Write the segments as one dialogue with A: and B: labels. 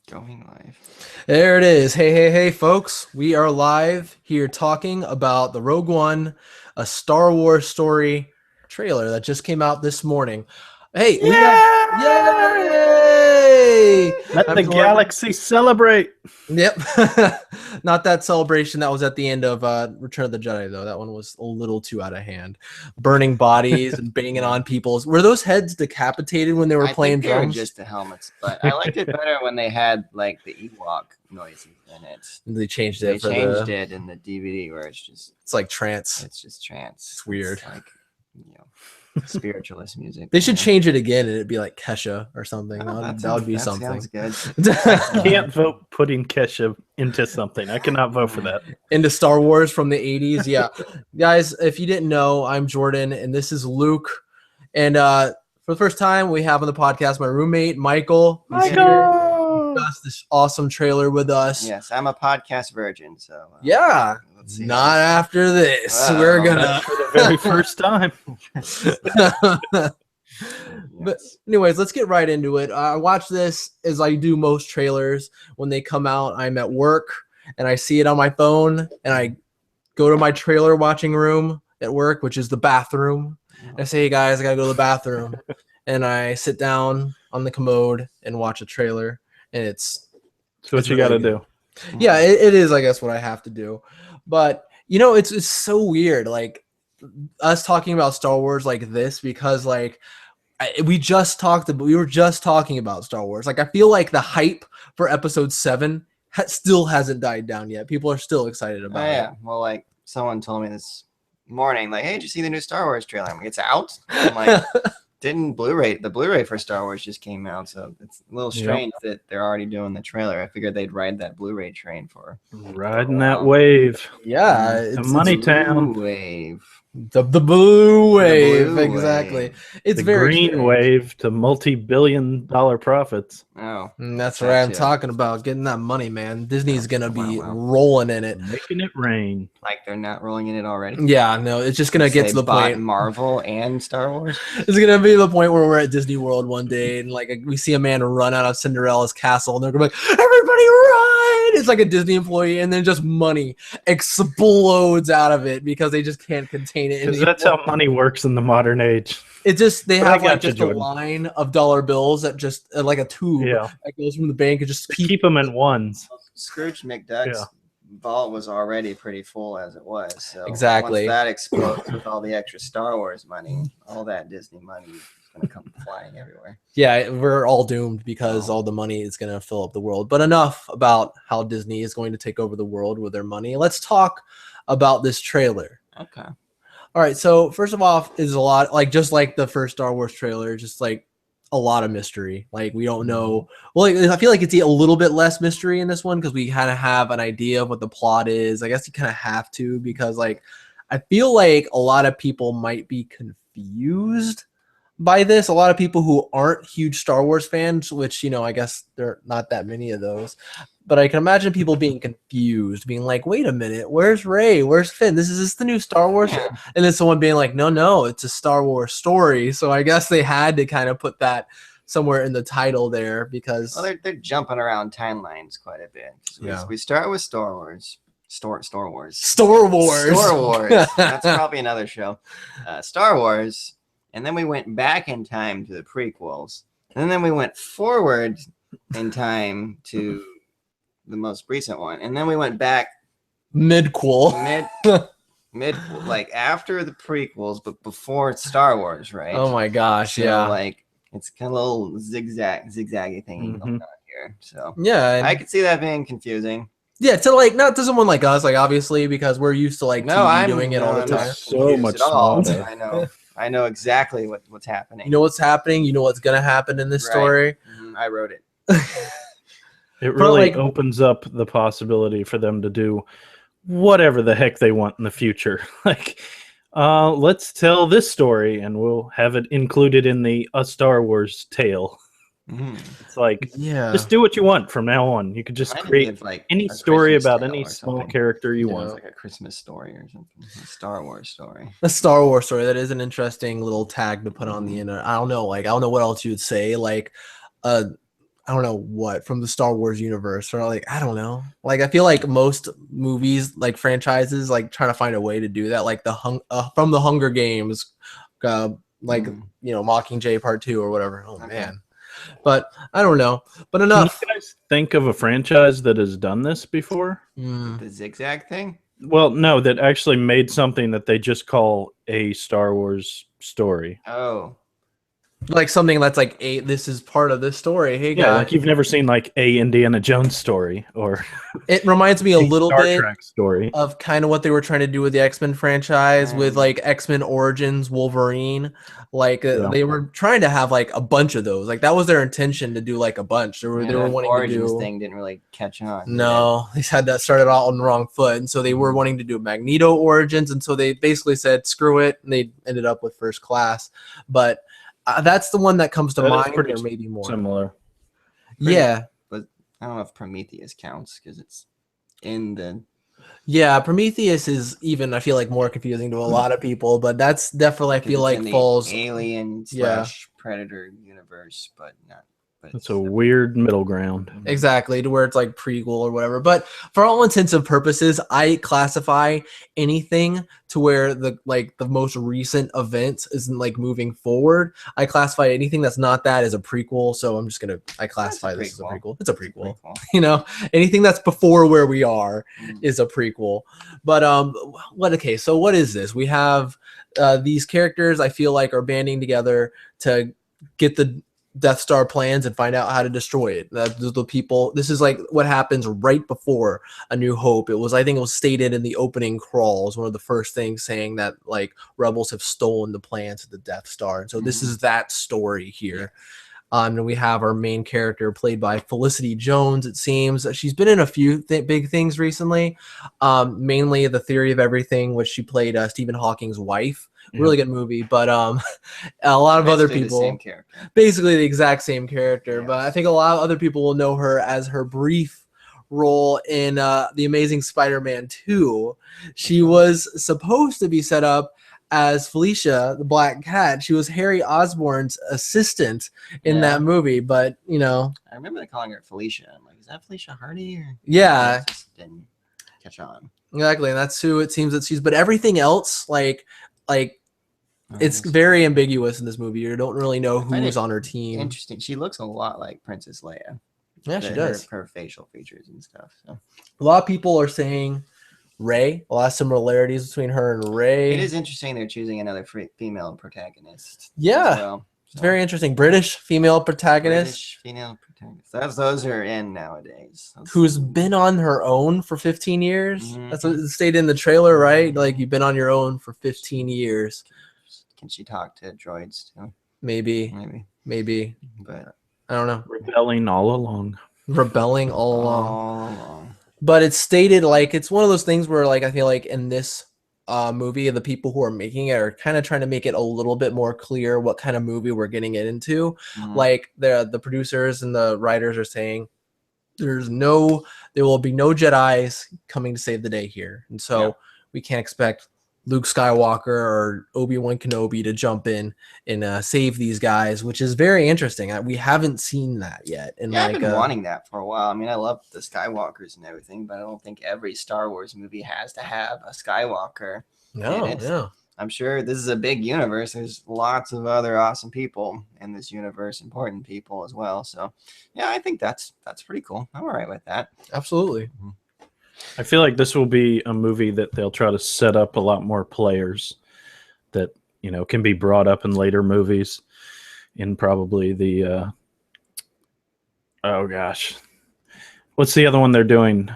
A: Going live.
B: There it is. Hey, folks. We are live here talking about the Rogue One, a Star Wars story trailer that just came out this morning. Hey, we got yay!
C: Let
B: I'm
C: the
B: Jordan.
C: galaxy celebrate.
B: Yep. Not that celebration that was at the end of Return of the Jedi, though. That one was a little too out of hand. Burning bodies and banging on people's. Were those heads decapitated when they were playing
A: think they were
B: drums?
A: just the helmets, but I liked it better when they had like the Ewok noises in it.
B: They changed it.
A: They changed it in the DVD where it's
B: like trance.
A: It's just trance.
B: It's weird.
A: It's like, spiritualist music.
B: They should change it again and it'd be like Kesha or something.
A: Oh,
B: that would be
A: that
B: something.
A: Sounds good.
C: I can't vote putting Kesha into something. I cannot vote for that.
B: Into Star Wars from the 80s. Yeah. Guys, if you didn't know, I'm Jordan and this is Luke. And for the first time, we have on the podcast my roommate, Michael. Discuss this awesome trailer with us.
A: Yes, I'm a podcast virgin, so
B: yeah.
A: Let's see
B: not after this. We're gonna
C: for the very first time.
B: But anyways, let's get right into it. I watch this as I do most trailers. When they come out, I'm at work and I see it on my phone and I go to my trailer watching room at work, which is the bathroom. And I say, hey guys, I gotta go to the bathroom. And I sit down on the commode and watch a trailer. And it's
C: what you got to do.
B: Yeah, it is, I guess, what I have to do. But, it's so weird, like, us talking about Star Wars like this because, like, we were just talking about Star Wars. Like, I feel like the hype for Episode 7 still hasn't died down yet. People are still excited about it.
A: Yeah, well, like, someone told me this morning, like, hey, did you see the new Star Wars trailer? I'm like, it's out? I'm like... The Blu-ray for Star Wars just came out, so it's a little strange that they're already doing the trailer. I figured they'd ride that Blu-ray train for
C: riding that wave.
B: Yeah,
C: it's Money Town
A: wave.
B: The blue wave, exactly. It's
C: the
B: very
C: green
B: strange.
C: Wave to multi-billion-dollar profits.
A: Oh,
B: and that's what I'm talking about. Getting that money, man. Disney's gonna be
A: wow.
B: rolling in it,
C: making it rain.
A: Like they're not rolling in it already.
B: Yeah, no, it's just gonna get to the point.
A: Marvel and Star Wars.
B: It's gonna be the point where we're at Disney World one day and like we see a man run out of Cinderella's castle, and they're gonna be like, "Everybody run!" It's like a Disney employee, and then just money explodes out of it because they just can't contain it.
C: Because that's how money works in the modern age.
B: It just they have like just a line of dollar bills that just like a tube that goes from the bank and just
C: keep them in ones.
A: Scrooge McDuck's vault was already pretty full as it was. So
B: exactly,
A: once that explodes with all the extra Star Wars money, all that Disney money is gonna come flying everywhere.
B: Yeah, we're all doomed because all the money is gonna fill up the world. But enough about how Disney is going to take over the world with their money. Let's talk about this trailer.
A: Okay.
B: All right, so first of all, is a lot like just like the first Star Wars trailer, just like a lot of mystery. Like we don't know. Well, I feel like it's a little bit less mystery in this one because we kind of have an idea of what the plot is. I guess you kind of have to because like I feel like a lot of people might be confused by this. A lot of people who aren't huge Star Wars fans, which I guess there are not that many of those. But I can imagine people being confused, being like, wait a minute, where's Rey? Where's Finn? Is this the new Star Wars?
A: Yeah.
B: And then someone being like, no, it's a Star Wars story. So I guess they had to kind of put that somewhere in the title there because...
A: Well, they're jumping around timelines quite a bit. We start with Star Wars. Star Wars. That's probably another show. Star Wars. And then we went back in time to the prequels. And then we went forward in time to... the most recent one, and then we went back
B: mid
A: like after the prequels but before Star Wars, right?
B: Oh my gosh,
A: so,
B: yeah,
A: like it's kind of a little zigzaggy thing going on here. So
B: yeah,
A: I could see that being confusing.
B: Yeah, to like not to someone like us, like obviously because we're used to like TV doing it all the time.
C: So much smarter.
A: I know exactly what's happening.
B: You know what's happening. You know what's gonna happen in this story.
A: I wrote it.
C: It really opens up the possibility for them to do whatever the heck they want in the future. Like, let's tell this story and we'll have it included in a Star Wars tale. It's like, just do what you want from now on. You could just create like any story about any small character you want.
A: Like a Christmas story or something. A Star Wars story.
B: A Star Wars story. That is an interesting little tag to put on the internet. I don't know what else you would say. Like, I don't know what from the Star Wars universe, or like I don't know. Like I feel like most movies, like franchises, like trying to find a way to do that. Like from the Hunger Games, like Mockingjay Part 2 or whatever. Oh man, but I don't know. But enough.
C: Can you guys think of a franchise that has done this before?
A: The zigzag thing?
C: Well, no, that actually made something that they just call a Star Wars story.
A: Oh.
B: Like something that's like this is part of this story. Hey
C: Yeah,
B: guys.
C: like you've never seen like a Indiana Jones story or
B: it reminds me a little
C: Star
B: bit
C: Trek story
B: of kind of what they were trying to do with the X-Men franchise with like X-Men Origins Wolverine. Like they were trying to have like a bunch of those. Like that was their intention to do like a bunch. They were wanting
A: Origins
B: to do
A: thing didn't really catch on.
B: No, they had that started out on the wrong foot, and so they were wanting to do Magneto Origins, and so they basically said screw it, and they ended up with First Class. But that's the one that comes to mind. There may be more
C: similar.
B: Yeah,
A: but I don't know if Prometheus counts because it's in the.
B: Yeah, Prometheus is even I feel like more confusing to a lot of people, but that's definitely I feel like falls
A: alien / Predator universe, but not. But
C: it's a weird middle ground.
B: Exactly, to where it's like prequel or whatever. But for all intents and purposes, I classify anything to where the most recent events isn't like moving forward. I classify anything that's not that as a prequel. So I'm just I classify this as a prequel. It's a prequel. You know, anything that's before where we are is a prequel. But okay, so what is this? We have these characters I feel like are banding together to get the Death Star plans and find out how to destroy it. The people. This is like what happens right before A New Hope. I think it was stated in the opening crawls, one of the first things saying that like rebels have stolen the plans of the Death Star. And so this is that story here. And we have our main character played by Felicity Jones. It seems she's been in a few big things recently, mainly The Theory of Everything, which she played Stephen Hawking's wife. Really good movie, but a lot of other people, basically the exact same character. Yes. But I think a lot of other people will know her as her brief role in The Amazing Spider-Man 2. She was supposed to be set up as Felicia, the Black Cat. She was Harry Osborn's assistant in that movie, but
A: I remember calling her Felicia. I'm like, is that Felicia Hardy? Or just didn't catch on.
B: Exactly, and that's who it seems that she's. But everything else, it's very ambiguous in this movie. You don't really know who's on her team.
A: Interesting. She looks a lot like Princess Leia.
B: Yeah, she does.
A: Her facial features and stuff. So.
B: A lot of people are saying Rey. A lot of similarities between her and Rey.
A: It is interesting they're choosing another female protagonist.
B: Yeah. So. It's very interesting. British female protagonist.
A: Those are in nowadays.
B: Who's been on her own for 15 years. That's what it stated in the trailer, right? Like you've been on your own for 15 years.
A: Can she talk to droids too?
B: Maybe.
A: But
B: I don't know.
C: Rebelling all along.
B: But it's stated like it's one of those things where like I feel like in this movie, the people who are making it are kind of trying to make it a little bit more clear what kind of movie we're getting it into. Like the producers and the writers are saying there will be no Jedis coming to save the day here. And so we can't expect Luke Skywalker or Obi-Wan Kenobi to jump in and save these guys, which is very interesting. We haven't seen that yet. And
A: I've been wanting that for a while. I mean, I love the Skywalkers and everything, but I don't think every Star Wars movie has to have a Skywalker.
B: No.
A: I'm sure this is a big universe. There's lots of other awesome people in this universe, important people as well. So, yeah, I think that's pretty cool. I'm all right with that.
B: Absolutely.
C: I feel like this will be a movie that they'll try to set up a lot more players that, can be brought up in later movies in probably the, oh gosh, what's the other one they're doing?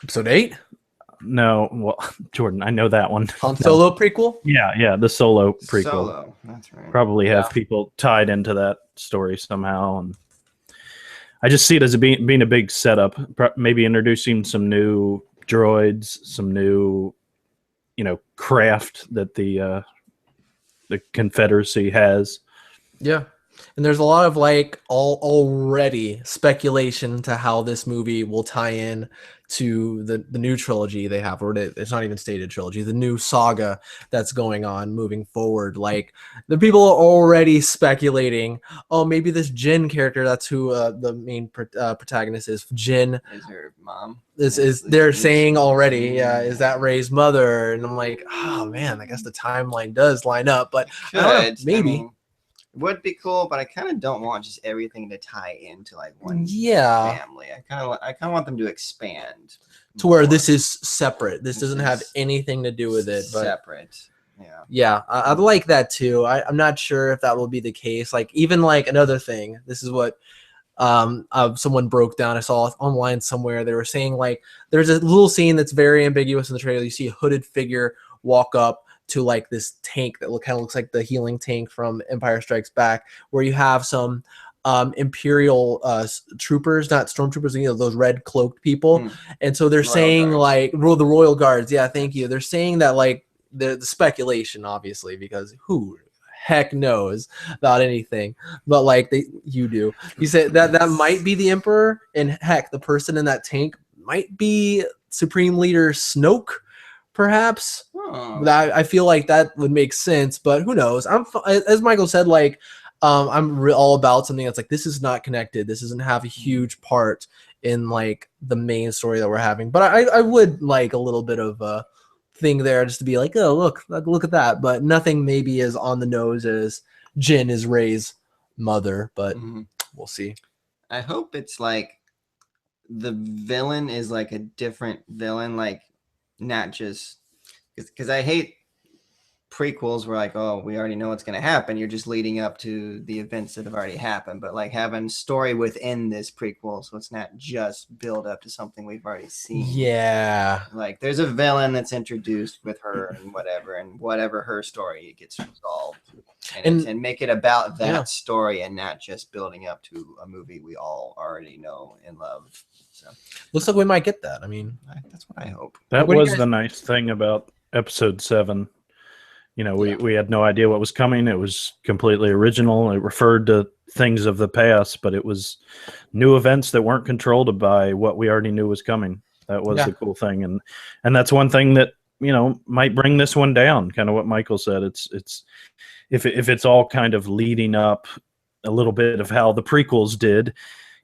B: Episode 8?
C: No, well, Jordan, I know that one.
B: Han Solo prequel?
C: Yeah, the Solo prequel.
A: Solo, that's right.
C: Probably have people tied into that story somehow, and I just see it as being a big setup, maybe introducing some new droids, some new, craft that the Confederacy has.
B: Yeah. And there's a lot of like already speculation to how this movie will tie in to the new trilogy they have, or it's not even stated trilogy, the new saga that's going on moving forward. Like the people are already speculating, oh, maybe this Jin character, that's who the main protagonist is. Jin
A: Is her mom?
B: is they're saying already, yeah, is that Rey's mother? And I'm like, oh man, I guess the timeline does line up, but I don't know, maybe.
A: I mean, would be cool, but I kind of don't want just everything to tie into like one family. I kind of want them to expand
B: to where this is separate. This doesn't have anything to do with it. But
A: separate.
B: Yeah, I'd like that too. I'm not sure if that will be the case. Like even like another thing. This is what someone broke down. I saw online somewhere. They were saying like there's a little scene that's very ambiguous in the trailer. You see a hooded figure walk up to like this tank that kind of looks like the healing tank from Empire Strikes Back, where you have some Imperial troopers, not stormtroopers, you know, those red cloaked people. And so they're saying like the Royal Guards. Yeah, thank you. They're saying that like the speculation, obviously, because who heck knows about anything, but like you do. You said that might be the Emperor, and heck, the person in that tank might be Supreme Leader Snoke. Perhaps I feel like that would make sense, but who knows? As Michael said, like I'm all about something that's like this is not connected. This doesn't have a huge part in like the main story that we're having. But I would like a little bit of a thing there just to be like, oh look at that. But nothing maybe as on the nose as Jin is Rey's mother. But we'll see.
A: I hope it's like the villain is like a different villain, like. Not just because I hate prequels where like, oh, we already know what's going to happen. You're just leading up to the events that have already happened. But like having story within this prequel, so it's not just build up to something we've already seen.
B: Yeah.
A: Like there's a villain that's introduced with her and whatever her story gets resolved. And make it about that story and not just building up to a movie we all already know and love. So
B: looks like we might get that. I mean,
A: that's what I hope.
C: That was the nice thing about episode 7. You know, we had no idea what was coming. It was completely original. It referred to things of the past, but it was new events that weren't controlled by what we already knew was coming. That was the cool thing. And that's one thing that, you know, might bring this one down. Kind of what Michael said. It's if it's all kind of leading up a little bit of how the prequels did,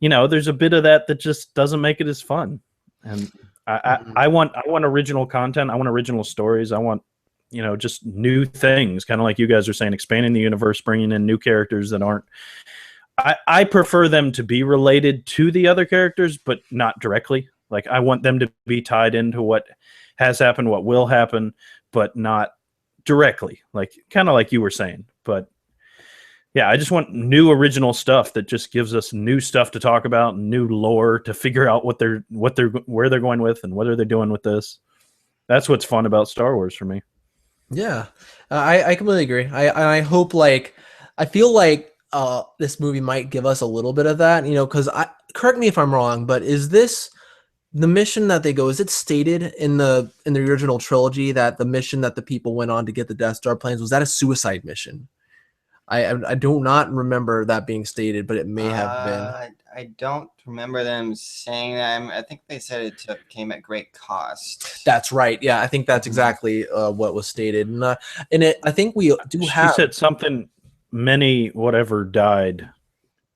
C: you know, there's a bit of that just doesn't make it as fun. And I want original content. I want original stories. I want, you know, just new things, kind of like you guys are saying, expanding the universe, bringing in new characters that aren't. I prefer them to be related to the other characters, but not directly. Like I want them to be tied into what has happened, what will happen, but not directly. Like kind of like you were saying. But yeah, I just want new original stuff that just gives us new stuff to talk about, new lore to figure out where they're going with and what are they doing with this. That's what's fun about Star Wars for me.
B: Yeah, I completely agree. I hope I feel like this movie might give us a little bit of that, you know, because correct me if I'm wrong, but is this the mission that they go? Is it stated in the original trilogy that the mission that the people went on to get the Death Star plans was that a suicide mission? I do not remember that being stated, but it may have been.
A: I don't remember them saying that. I think they said it came at great cost.
B: That's right. Yeah, I think that's exactly what was stated. And I think we do have.
C: She said something. Many whatever died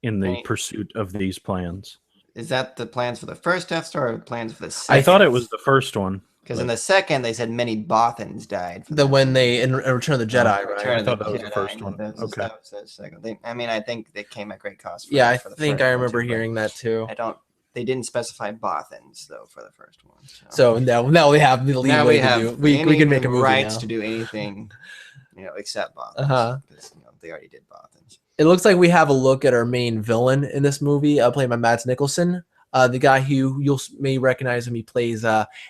C: in the pursuit of these plans.
A: Is that the plans for the first Death Star or plans for the second?
C: I thought it was the first one.
A: Because in the second, they said many Bothans died.
B: When they in Return of the Jedi, right?
C: I thought that was the first one. Okay.
A: That was the second. I think they came at great cost.
B: I think I remember hearing that too.
A: They didn't specify Bothans though for the first one.
B: So now we have the leeway to do. We can make a movie
A: rights
B: now.
A: To do anything, you know, except Bothans. Because they already did Bothans.
B: It looks like we have a look at our main villain in this movie, played by Mads Mikkelsen. The guy who you may recognize him. He plays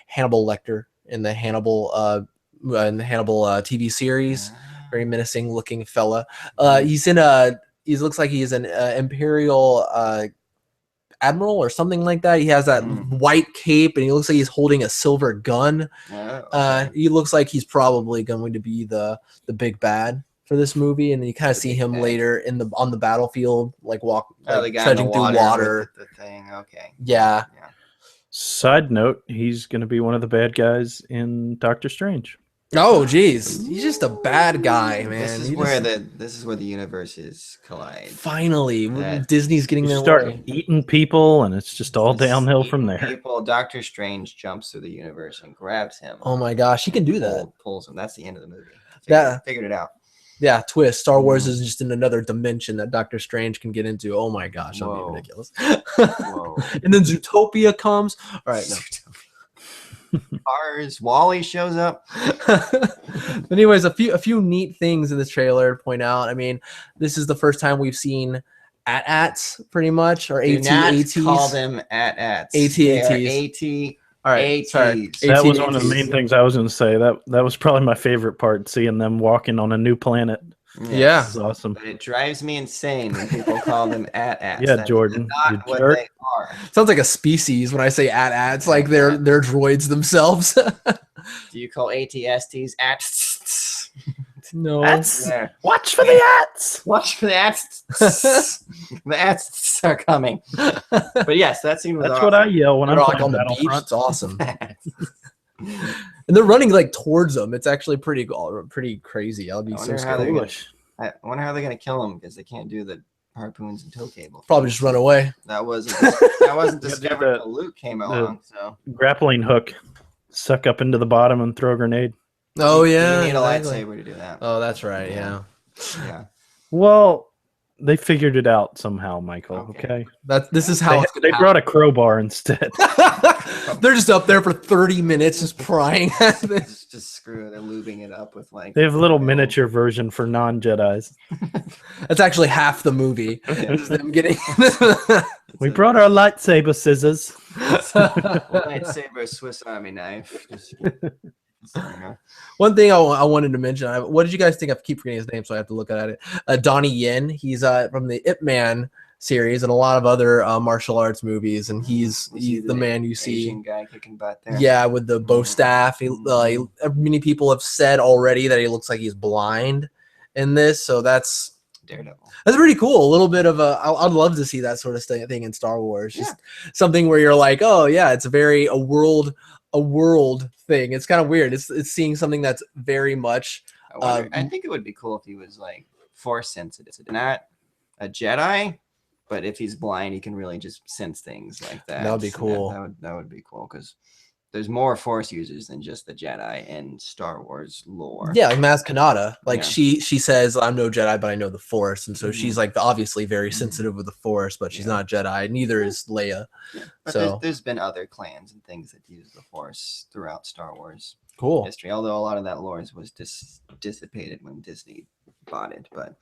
B: Hannibal Lecter in the Hannibal TV series. Very menacing looking fella. He looks like he's an Imperial admiral or something like that. He has that white cape and he looks like he's holding a silver gun. He looks like he's probably going to be the big bad for this movie, and then you kind of
A: The
B: see
A: big
B: him
A: bad.
B: later on the battlefield, like
A: the guy in the
B: trudging through water.
A: with the thing. Okay.
B: Yeah.
C: Side note: he's going to be one of the bad guys in Doctor Strange.
B: Oh, geez, he's just a bad guy, man.
A: This is where the universes collide.
B: Finally,
A: That-
B: Disney's getting
C: You
B: their
C: start
B: way.
C: eating people, and it's just all downhill from
A: Eating
C: there.
A: People, Doctor Strange jumps through the universe and grabs him.
B: Oh my gosh, he can do that.
A: Pulls him. That's the end of the movie. Figured it out.
B: Yeah, twist. Star Wars is just in another dimension that Doctor Strange can get into. Oh my gosh, that'd be
A: Whoa.
B: ridiculous.
A: Whoa.
B: And then Zootopia comes. All right, no.
A: Cars. Wally shows up.
B: Anyways, a few neat things in this trailer to point out. I mean, this is the first time we've seen AT-ATs pretty much, or
A: Do not
B: AT-ATs.
A: call them AT-ATs.
B: AT-ATs. All right, sorry.
A: ATs.
C: That was one of the
B: AT-ATs.
C: main things I was going to say. That was probably my favorite part, seeing them walking on a new planet.
B: Yeah.
C: This is awesome.
A: But it drives me insane when people call them AT-ATs.
C: Yeah,
A: That is
C: Jordan, you
A: not what
C: jerk.
A: they are.
B: Sounds like a species when I say AT-ATs, like they're droids themselves.
A: Do you call ATSTs ATs?
B: No.
A: Yeah.
C: Watch for the ats.
A: Watch for the ATs. The ATs are coming. But yes, that scene was
C: That's
A: awesome.
C: what I yell when
B: They're
C: I'm
B: like
C: playing
B: on the beach.
C: Battlefront.
B: It's awesome. And they're running like towards them. It's actually pretty crazy. I'll be
A: I
B: so
A: wonder how they're
B: scared.
A: gonna- I wonder how they're going to kill them because they can't do the harpoons and tow cable.
B: Probably just run away.
A: That wasn't discovered until Luke came along. So
C: Grappling hook, suck up into the bottom and throw a grenade.
B: Oh yeah.
A: you need a
B: exactly.
A: lightsaber to do that.
B: Oh, that's right. Yeah.
A: Yeah.
C: Well, they figured it out somehow, Michael.
A: Okay.
C: Okay.
B: This is how it's
C: They
B: gonna
C: brought a crowbar instead.
B: happen. They're just up there for 30 minutes just prying at this.
A: Just screw it. They're lubing it up with like.
C: They have a little miniature version for non-Jedis.
B: That's actually half the movie.
A: Yeah.
B: It's them getting
C: We brought our lightsaber scissors.
A: Lightsaber Swiss Army knife.
B: One thing I wanted to mention. What did you guys think? I keep forgetting his name, so I have to look at it. Donnie Yen. He's from the Ip Man series and a lot of other martial arts movies, and he's the man you see.
A: Asian guy kicking butt there.
B: Yeah, with the bow staff. Many people have said already that he looks like he's blind in this, so that's
A: Daredevil.
B: pretty cool. A little bit of I'd love to see that sort of thing in Star Wars. Just something where you're like, oh yeah, it's a world thing. It's kind of weird. It's seeing something that's very much.
A: I think it would be cool if he was like force sensitive, not a Jedi, but if he's blind, he can really just sense things like that.
B: That would be cool.
A: That would be cool because there's more force users than just the Jedi in Star Wars lore.
B: Yeah, like Maz Kanata. Like
A: Yeah.
B: she says, I'm no Jedi, but I know the Force, and so she's like obviously very sensitive with the Force, but she's not Jedi. Neither is Leia.
A: Yeah. But
B: So-
A: there's been other clans and things that use the Force throughout Star Wars
B: Cool.
A: history, although a lot of that lore was dissipated when Disney bought it. But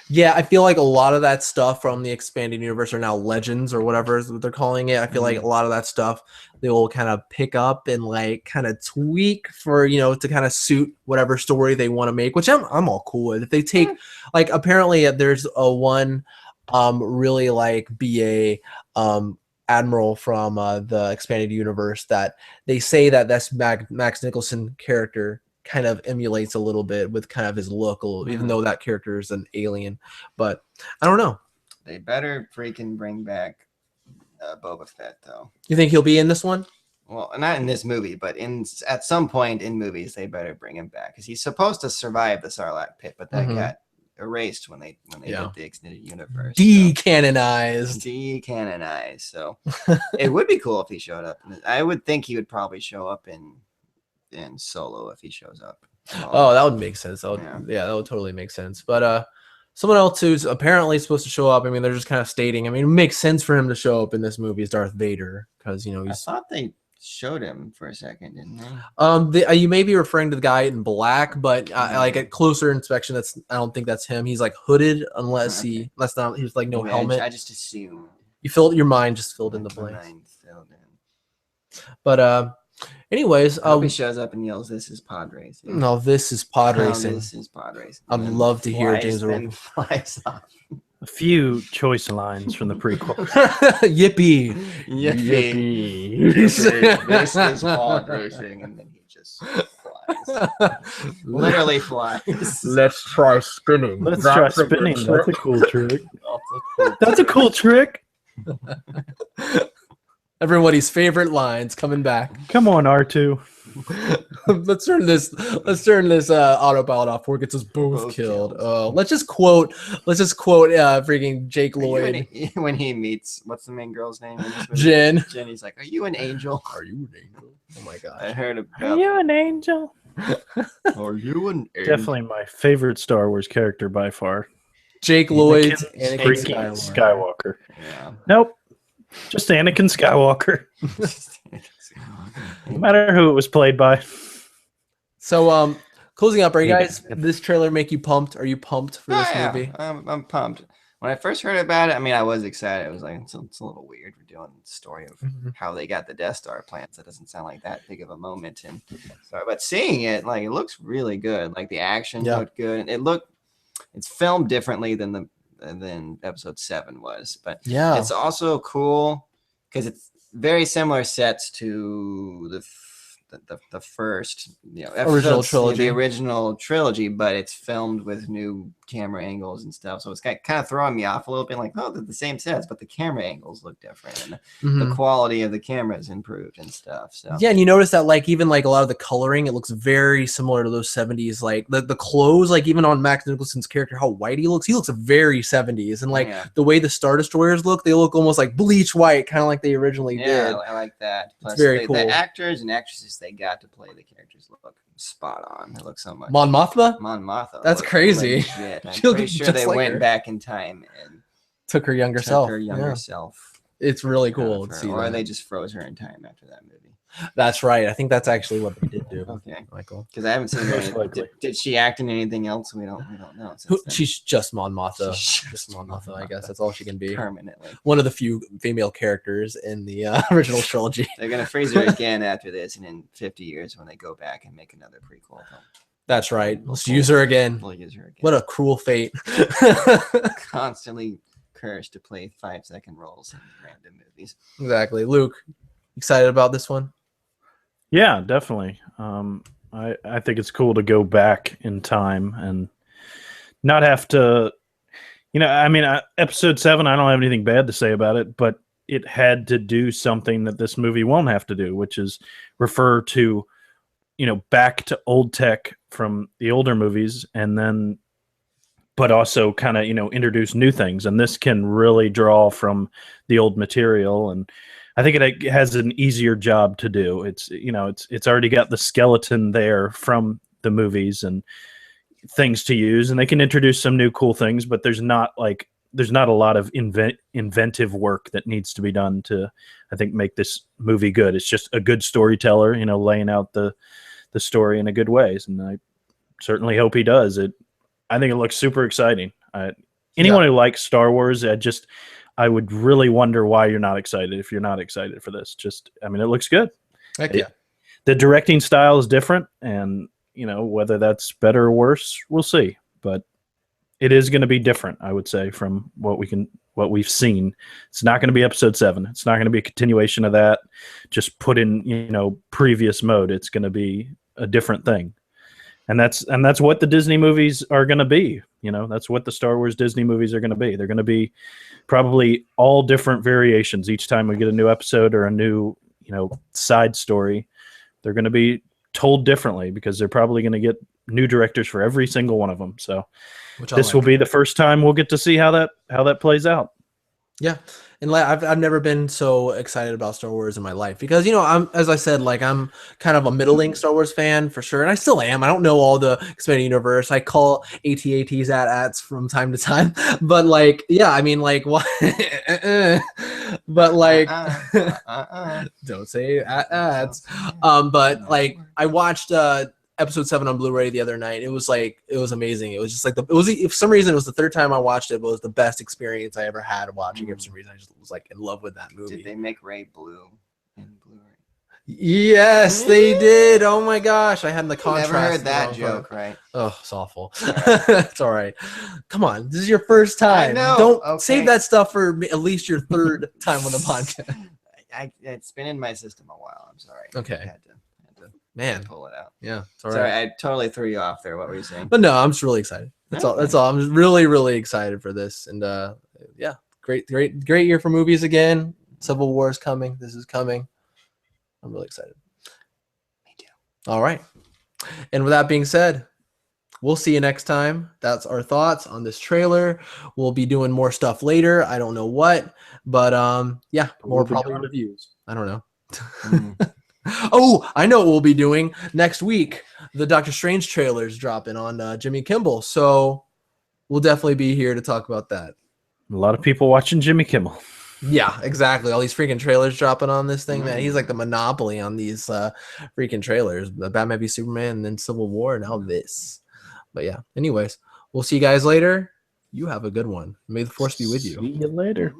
B: Yeah, I feel like a lot of that stuff from the expanded universe are now legends or whatever is what they're calling it. I feel like a lot of that stuff they will kind of pick up and like kind of tweak for to kind of suit whatever story they want to make, which I'm all cool with. If they take like apparently there's a one really like BA admiral from the expanded universe that they say that that's Max Nicholson character kind of emulates a little bit with kind of his look, even though that character is an alien. But I don't know.
A: they better freaking bring back Boba Fett, though.
B: You think he'll be in this one?
A: Well, not in this movie, but at some point in movies, they better bring him back because he's supposed to survive the Sarlacc pit, but that got erased when they did the extended universe.
B: Decanonized.
A: Decanonized. So it would be cool if he showed up. I would think he would probably show up in Solo if he shows up.
B: Oh, that would make sense. That would, that would totally make sense. But someone else who's apparently supposed to show up. I mean, they're just kind of stating. I mean, it makes sense for him to show up in this movie as Darth Vader because
A: I
B: he's.
A: thought they showed him for a second, didn't they?
B: You may be referring to the guy in black, but like at closer inspection, I don't think that's him. He's like hooded unless he's like no helmet.
A: I just assumed.
B: Your mind just filled in the
A: My
B: blanks.
A: mind filled in.
B: But anyways,
A: I hope he shows up and yells, "This is pod racing."
B: no, this is pod
A: Oh,
B: racing.
A: This is pod racing.
B: I'd
A: And
B: love to hear
A: flies-
B: James
A: then
B: Earl.
A: flies off.
C: A few choice lines from the prequel.
B: Yippee!
A: Yippee.
B: Yippee.
A: This is pod racing, and then he just flies. Literally flies.
B: Let's try spinning.
C: Let's try spinning. That's a cool trick. That's a cool trick.
B: Everybody's favorite lines coming back.
C: Come on, R2.
B: Let's turn this autopilot off before it gets us both killed. Let's just quote freaking Jake Lloyd.
A: When he meets, what's the main girl's name?
B: Jen.
A: Jen, he's like, "Are you an angel?
B: Are you an angel?" Oh my gosh.
A: I heard about.
C: Are you an angel?
A: Are you an angel?
C: Definitely my favorite Star Wars character by far.
B: Jake Lloyd's
C: Anakin Skywalker.
A: Yeah.
C: Nope. Just Anakin Skywalker. No matter who it was played by.
B: So, closing up, are you guys? This trailer make you pumped? Are you pumped for this movie?
A: I'm pumped. When I first heard about it, I mean, I was excited. I was like, it's a little weird. We're doing the story of how they got the Death Star plans. That doesn't sound like that big of a moment. And so, but seeing it, like, it looks really good. Like the action looked good. It's filmed differently than Episode 7 was, but it's also cool because it's very similar sets to the first
B: original trilogy.
A: The original trilogy, but it's filmed with new camera angles and stuff. So it's kind of throwing me off a little bit, like, oh, they're the same sets, but the camera angles look different, and the quality of the camera is improved and stuff. So
B: yeah, and you notice that even a lot of the coloring, it looks very similar to those 70s. Like the clothes, like even on Max Nicholson's character, how white he looks very 70s, and the way the Star Destroyers look, they look almost like bleach white, kind of like they originally did.
A: I like that. Plus,
B: it's very cool.
A: The actors and actresses they got to play the characters look spot on. They look so much.
B: Mon Mothma.
A: That's
B: crazy.
A: I'm pretty sure they went back in time and
B: took her younger self. It's really cool to see.
A: Or they just froze her in time after that movie.
B: That's right. I think that's actually what they did do.
A: Okay,
B: Michael.
A: Because I haven't seen her. Did she act in anything else? We don't know.
B: She's just Mon Mothma. Just Mon Mothma. I guess that's all she can be.
A: Permanently.
B: One of the few female characters in the original trilogy.
A: They're gonna freeze her again after this, and in 50 years when they go back and make another prequel.
B: That's right. Let's use her again.
A: We'll use her again.
B: What a cruel fate.
A: Constantly cursed to play 5-second roles in random movies.
B: Exactly. Luke, excited about this one?
C: Yeah, definitely. I think it's cool to go back in time and not have to, Episode 7, I don't have anything bad to say about it, but it had to do something that this movie won't have to do, which is refer to, back to old tech from the older movies, and then, but also kind of, introduce new things. And this can really draw from the old material, and I think it has an easier job to do. It's already got the skeleton there from the movies and things to use, and they can introduce some new cool things, but there's not a lot of inventive work that needs to be done to, I think, make this movie good. It's just a good storyteller, laying out the story in a good ways, and I certainly hope he does it. I think it looks super exciting. Anyone who likes Star Wars, I would really wonder why you're not excited if you're not excited for this. It looks good.
B: Heck yeah.
C: The directing style is different, and whether that's better or worse, we'll see. But it is going to be different, I would say, from what we've seen. It's not going to be Episode 7. It's not going to be a continuation of that, just put in previous mode. It's going to be a different thing. And that's what the Disney movies are going to be. That's what the Star Wars Disney movies are going to be. They're going to be probably all different variations. Each time we get a new episode or a new, side story, they're going to be told differently because they're probably going to get new directors for every single one of them. So this will be the first time we'll get to see how that plays out.
B: Yeah. And I've never been so excited about Star Wars in my life because, I'm kind of a middling Star Wars fan for sure. And I still am. I don't know all the expanded universe. I call AT-ATs at-ats from time to time. But what? But don't say at-ats. But I watched Episode 7 on Blu-ray the other night. It was amazing. It was just for some reason it was the third time I watched it, but it was the best experience I ever had watching it. For some reason I just was in love with that movie.
A: Did they make Rey blue in Blu-ray?
B: Yes, they did. Oh my gosh, I had the contrast.
A: Never heard that joke, right?
B: Oh, it's awful. It's all right. Come on, this is your first time.
A: I know.
B: Don't save that stuff for at least your third time on the podcast.
A: It's been in my system a while. I'm sorry.
B: Okay. Man,
A: pull it out.
B: Yeah, it's all
A: Sorry,
B: right.
A: I totally threw you off there. What were you saying?
B: But no, I'm just really excited. That's all. That's all. I'm just really, really excited for this. And yeah, great year for movies again. Civil War is coming. This is coming. I'm really excited.
A: Me too.
B: All right. And with that being said, we'll see you next time. That's our thoughts on this trailer. We'll be doing more stuff later. I don't know what, but yeah, more probably reviews. I don't know. Oh, I know what we'll be doing next week. The Doctor Strange trailer is dropping on Jimmy Kimmel, so we'll definitely be here to talk about that.
C: A lot of people watching Jimmy Kimmel.
B: Yeah, exactly. All these freaking trailers dropping on this thing, man. He's like the monopoly on these freaking trailers. The Batman v Superman, and then Civil War, now this. But yeah, anyways, we'll see you guys later. You have a good one. May the Force be with you.
C: See you later.